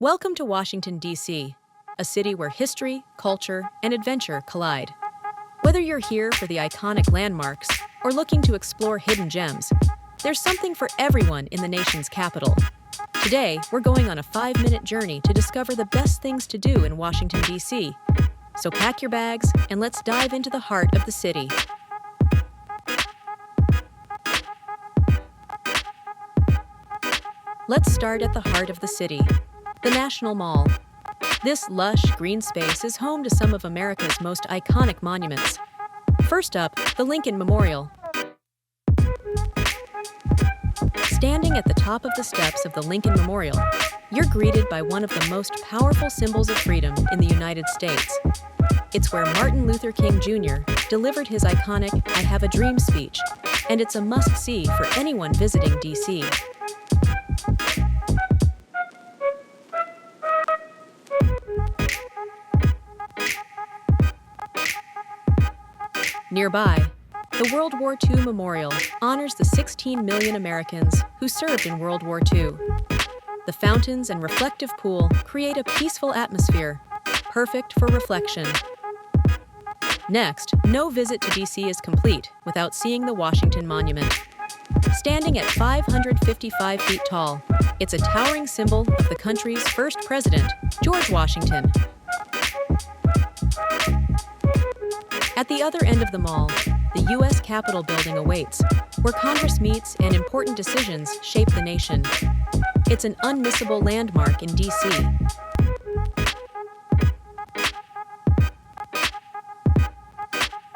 Welcome to Washington, D.C., a city where history, culture, and adventure collide. Whether you're here for the iconic landmarks or looking to explore hidden gems, there's something for everyone in the nation's capital. Today, we're going on a 5-minute journey to discover the best things to do in Washington, D.C. So pack your bags and let's dive into the heart of the city. Let's start at the heart of the city, the National Mall. This lush, green space is home to some of America's most iconic monuments. First up, the Lincoln Memorial. Standing at the top of the steps of the Lincoln Memorial, you're greeted by one of the most powerful symbols of freedom in the United States. It's where Martin Luther King Jr. delivered his iconic "I Have a Dream" speech, and it's a must-see for anyone visiting D.C. Nearby, the World War II Memorial honors the 16 million Americans who served in World War II. The fountains and reflective pool create a peaceful atmosphere, perfect for reflection. Next, no visit to D.C. is complete without seeing the Washington Monument. Standing at 555 feet tall, it's a towering symbol of the country's first president, George Washington. At the other end of the mall, the U.S. Capitol building awaits, where Congress meets and important decisions shape the nation. It's an unmissable landmark in D.C.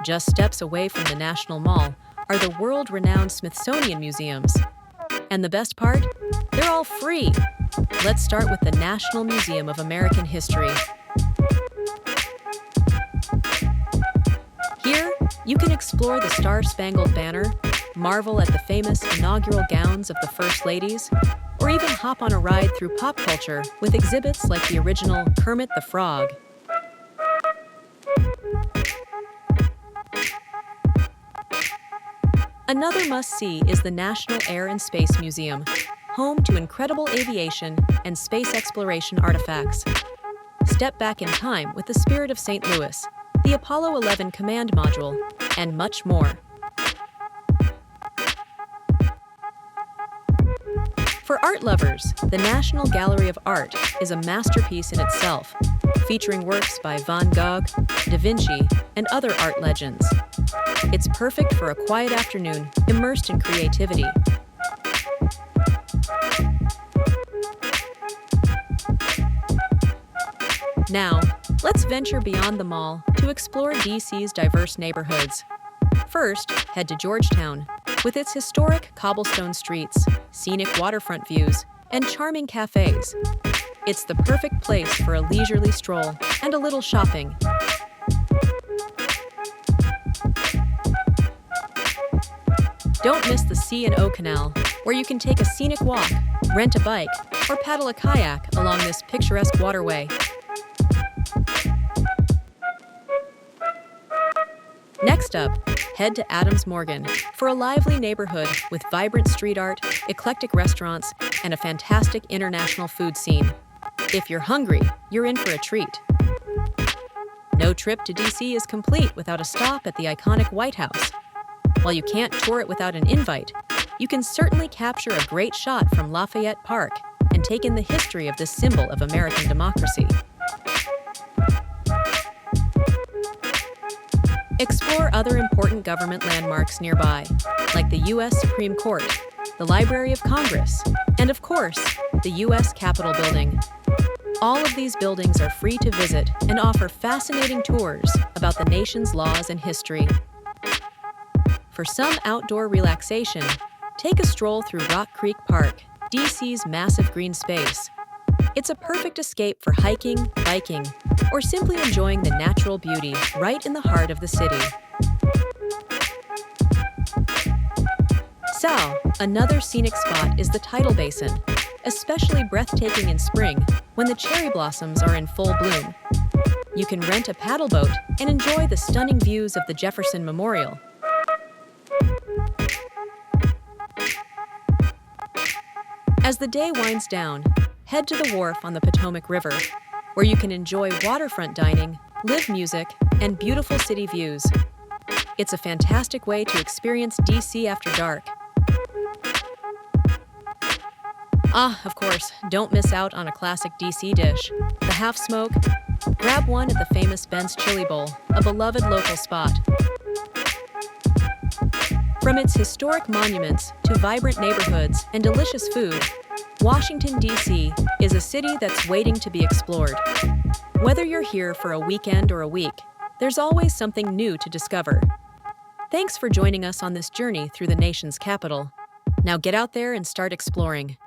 Just steps away from the National Mall are the world-renowned Smithsonian Museums. And the best part? They're all free! Let's start with the National Museum of American History. Here, you can explore the Star-Spangled Banner, marvel at the famous inaugural gowns of the First Ladies, or even hop on a ride through pop culture with exhibits like the original Kermit the Frog. Another must-see is the National Air and Space Museum, home to incredible aviation and space exploration artifacts. Step back in time with the Spirit of St. Louis, the Apollo 11 Command Module, and much more. For art lovers, the National Gallery of Art is a masterpiece in itself, featuring works by Van Gogh, Da Vinci, and other art legends. It's perfect for a quiet afternoon immersed in creativity. Now, let's venture beyond the mall to explore D.C.'s diverse neighborhoods. First, head to Georgetown, with its historic cobblestone streets, scenic waterfront views, and charming cafes. It's the perfect place for a leisurely stroll and a little shopping. Don't miss the C&O Canal, where you can take a scenic walk, rent a bike, or paddle a kayak along this picturesque waterway. Next up, head to Adams Morgan for a lively neighborhood with vibrant street art, eclectic restaurants, and a fantastic international food scene. If you're hungry, you're in for a treat. No trip to D.C. is complete without a stop at the iconic White House. While you can't tour it without an invite, you can certainly capture a great shot from Lafayette Park and take in the history of this symbol of American democracy. Explore other important government landmarks nearby, like the U.S. Supreme Court, the Library of Congress, and of course, the U.S. Capitol building. All of these buildings are free to visit and offer fascinating tours about the nation's laws and history. For some outdoor relaxation, take a stroll through Rock Creek Park, D.C.'s massive green space. It's a perfect escape for hiking, biking, or simply enjoying the natural beauty right in the heart of the city. So, another scenic spot is the Tidal Basin, especially breathtaking in spring when the cherry blossoms are in full bloom. You can rent a paddle boat and enjoy the stunning views of the Jefferson Memorial. As the day winds down, head to the wharf on the Potomac River, where you can enjoy waterfront dining, live music, and beautiful city views. It's a fantastic way to experience DC after dark. Ah, of course, don't miss out on a classic DC dish, the half smoke. Grab one at the famous Ben's Chili Bowl, a beloved local spot. From its historic monuments to vibrant neighborhoods and delicious food, Washington, D.C. is a city that's waiting to be explored. Whether you're here for a weekend or a week, there's always something new to discover. Thanks for joining us on this journey through the nation's capital. Now get out there and start exploring.